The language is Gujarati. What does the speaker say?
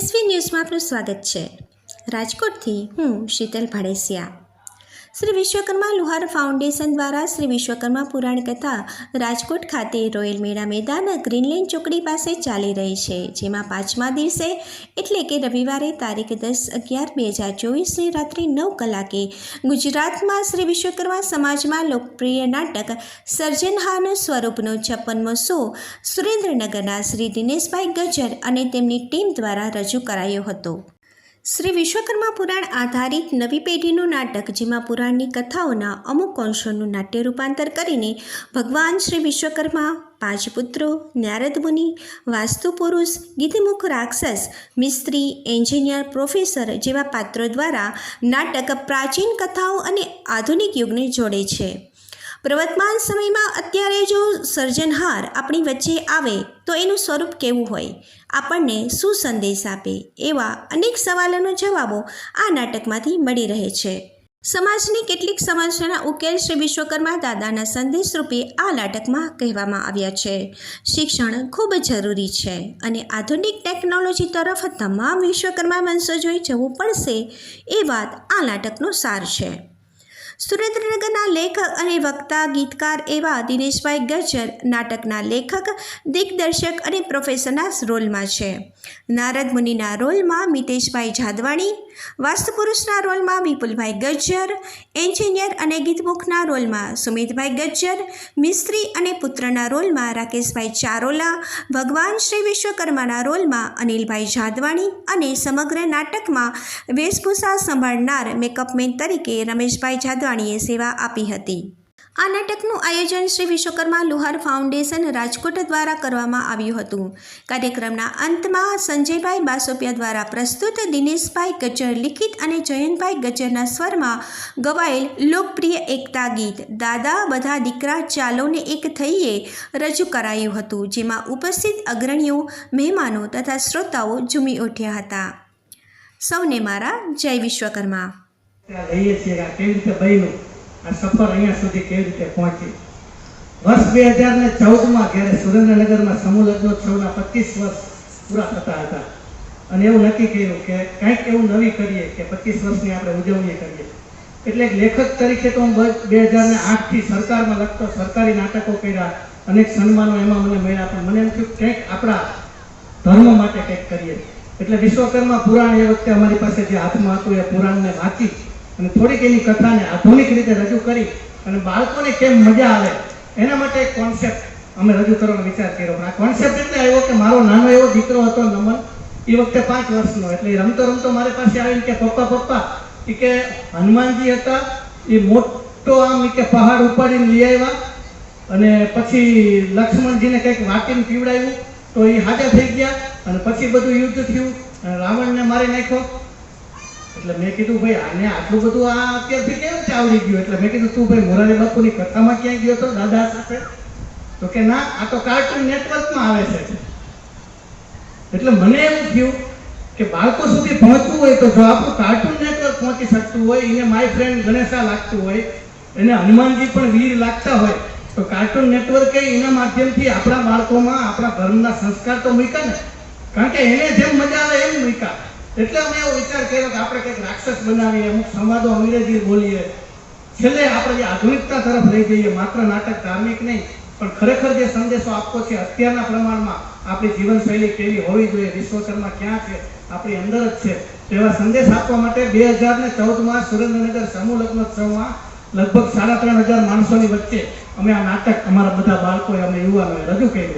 એસવી ન્યૂઝમાં આપનું સ્વાગત છે। રાજકોટથી હું શીતલ ભાડેસિયા। શ્રી વિશ્વકર્મા લુહાર ફાઉન્ડેશન દ્વારા શ્રી વિશ્વકર્મા પુરાણ કથા રાજકોટ ખાતે રોયલ મેળા મેદાન ગ્રીનલેન્ડ ચોકડી પાસે ચાલી રહી છે, જેમાં પાંચમા દિવસે એટલે કે રવિવારે તારીખ 10/11/2024 રાત્રે 9 કલાકે ગુજરાતમાં શ્રી વિશ્વકર્મા સમાજમાં લોકપ્રિય નાટક સર્જનહારનું સ્વરૂપનો 56મો શો સુરેન્દ્રનગરના શ્રી દિનેશભાઈ ગજ્જર અને તેમની ટીમ દ્વારા રજૂ કરાયો હતો। શ્રી વિશ્વકર્મા પુરાણ આધારિત નવી પેઢીનું નાટક, જેમાં પુરાણની કથાઓના અમુક અંશોનું નાટ્ય રૂપાંતર કરીને ભગવાન શ્રી વિશ્વકર્મા, 5 પુત્રો, નારદ મુનિ, વાસ્તુ પુરુષ, ગીધમુખ રાક્ષસ, મિસ્ત્રી, એન્જિનિયર, પ્રોફેસર જેવા પાત્રો દ્વારા નાટક પ્રાચીન કથાઓ અને આધુનિક યુગને જોડે છે। પ્રવર્તમાન સમયમાં અત્યારે જો સર્જનહાર આપણી વચ્ચે આવે તો એનું સ્વરૂપ કેવું હોય, આપણને શું સંદેશ આપે, એવા અનેક સવાલોના જવાબો આ નાટકમાંથી મળી રહે છે। સમાજની કેટલીક સમસ્યાના ઉકેલ શ્રી વિશ્વકર્મા દાદાના સંદેશ રૂપે આ નાટકમાં કહેવામાં આવ્યા છે। શિક્ષણ ખૂબ જરૂરી છે અને આધુનિક ટેકનોલોજી તરફ તમામ વિશ્વકર્મા વંશજોએ જવું પડશે, એ વાત આ નાટકનો સાર છે। સુરેન્દ્રનગરના લેખક અને વક્તા ગીતકાર એવા દિનેશભાઈ ગજ્જર નાટકના લેખક, દિગ્દર્શક અને પ્રોફેસરના રોલમાં છે। નારદ મુનિના રોલમાં મિતેશભાઈ જાદવાણી, વાસ્તુપુરુષના રોલમાં વિપુલભાઈ ગજ્જર, એન્જિનિયર અને ગીતમુખના રોલમાં સુમિતભાઈ ગજ્જર, મિસ્ત્રી અને પુત્રના રોલમાં રાકેશભાઈ ચારોલા, ભગવાન શ્રી વિશ્વકર્માના રોલમાં અનિલભાઈ જાદવાણી અને સમગ્ર નાટકમાં વેશભૂષા સંભાળનાર મેકઅપમેન તરીકે રમેશભાઈ જાદવાણીએ સેવા આપી હતી। આ નાટકનું આયોજન શ્રી વિશ્વકર્મા લુહાર ફાઉન્ડેશન રાજકોટ દ્વારા કરવામાં આવ્યું હતું। કાર્યક્રમના અંતમાં સંજયભાઈ બાસોપિયા દ્વારા પ્રસ્તુત દિનેશભાઈ ગજ્જર લિખિત અને જયંતભાઈ ગજ્જરના સ્વરમાં ગવાયેલ લોકપ્રિય એકતા ગીત દાદા બધા દીકરા ચાલોને એક થઈએ રજૂ કરાયું હતું, જેમાં ઉપસ્થિત અગ્રણીઓ, મહેમાનો તથા શ્રોતાઓ ઝૂમી ઉઠ્યા હતા। સૌને મારા જય વિશ્વકર્મા। આ સફર અહીંયા સુધી કેવી રીતે પહોંચી। વર્ષ 2014માં જ્યારે સુરેન્દ્રનગરમાં સમૂહ લગ્નોત્સવના 25 વર્ષ પૂરા થતા હતા અને એવું નક્કી કર્યું કે કંઈક એવું નવી કરીએ કે 25 વર્ષની આપણે ઉજવણી કરીએ। એટલે એક લેખક તરીકે તો હું 2008થી સરકારમાં લખતો, સરકારી નાટકો કર્યા, અનેક સન્માનો એમાં મને મળ્યા, પણ મને એમ થયું કંઈક આપણા ધર્મ માટે કંઈક કરીએ। એટલે વિશ્વકર્મા પુરાણ એ વખતે અમારી પાસે જે હાથમાં હતું એ પુરાણને વાંચી અને થોડીક એની કથાને આધુનિક રીતે રજૂ કરી અને બાળકોને કેમ મજા આવે એના માટે એક કોન્સેપ્ટ અમે રજૂ કરવાનો વિચાર કર્યો। આ કોન્સેપ્ટ એટલે આવ્યો કે મારો નાનો એવો દીકરો હતો નમન, એ વખતે 5 વર્ષનો, એટલે રમતો રમતો મારી પાસે આવીને કે પપ્પા એ કે હનુમાનજી હતા, એ મોટો આમ કે પહાડ ઉપાડીને લઈ આવ્યા અને પછી લક્ષ્મણજીને કંઈક વાટીને પીવડાવ્યું તો એ હાજર થઈ ગયા અને પછી બધું યુદ્ધ થયું, રાવણને મારી નાખ્યો। એટલે મેં કીધું ભાઈ આને આટલું બધું આ અત્યારથી કેમ આવડી ગયું? એટલે મેં કીધું તું ભાઈ મોરારી બાપુની કથામાં ક્યાંય ગયો તો દાદા સાથે? તો કે ના, આ તો કાર્ટૂન નેટવર્કમાં આવે છે। એટલે મને એવું થયું કે બાળકો સુધી પહોંચવું હોય તો જો આપણું કાર્ટૂન નેટવર્ક પહોંચી શકતું હોય, એને માય ફ્રેન્ડ ગણેશા લાગતું હોય, એને હનુમાનજી પણ વીર લાગતા હોય, તો કાર્ટૂન નેટવર્કે એના માધ્યમથી આપણા બાળકોમાં આપણા ધર્મના સંસ્કાર તો મૂક્યા ને, કારણ કે એને જેમ મજા આવે એમ મૂક્યા। એટલે અમે એવો વિચાર કર્યો કે આપણે કંઈક રાક્ષસ બનાવીએ, અમુક સંવાદો અંગ્રેજી બોલીએ, છેલ્લે આપણે જે આધુનિકતા તરફ લઈ જઈએ, માત્ર નાટક ધાર્મિક નહીં પણ ખરેખર જે સંદેશો આપવો છે અત્યારના પ્રમાણમાં આપણી જીવનશૈલી કેવી હોવી જોઈએ, વિશ્વકર્મા ક્યાં છે, આપણી અંદર જ છે, તેવા સંદેશ આપવા માટે 2014માં સુરેન્દ્રનગર સમૂહ લગ્નોત્સવમાં લગભગ 3500 માણસોની વચ્ચે અમે આ નાટક અમારા બધા બાળકોએ, અમે યુવાનોએ રજૂ કર્યું।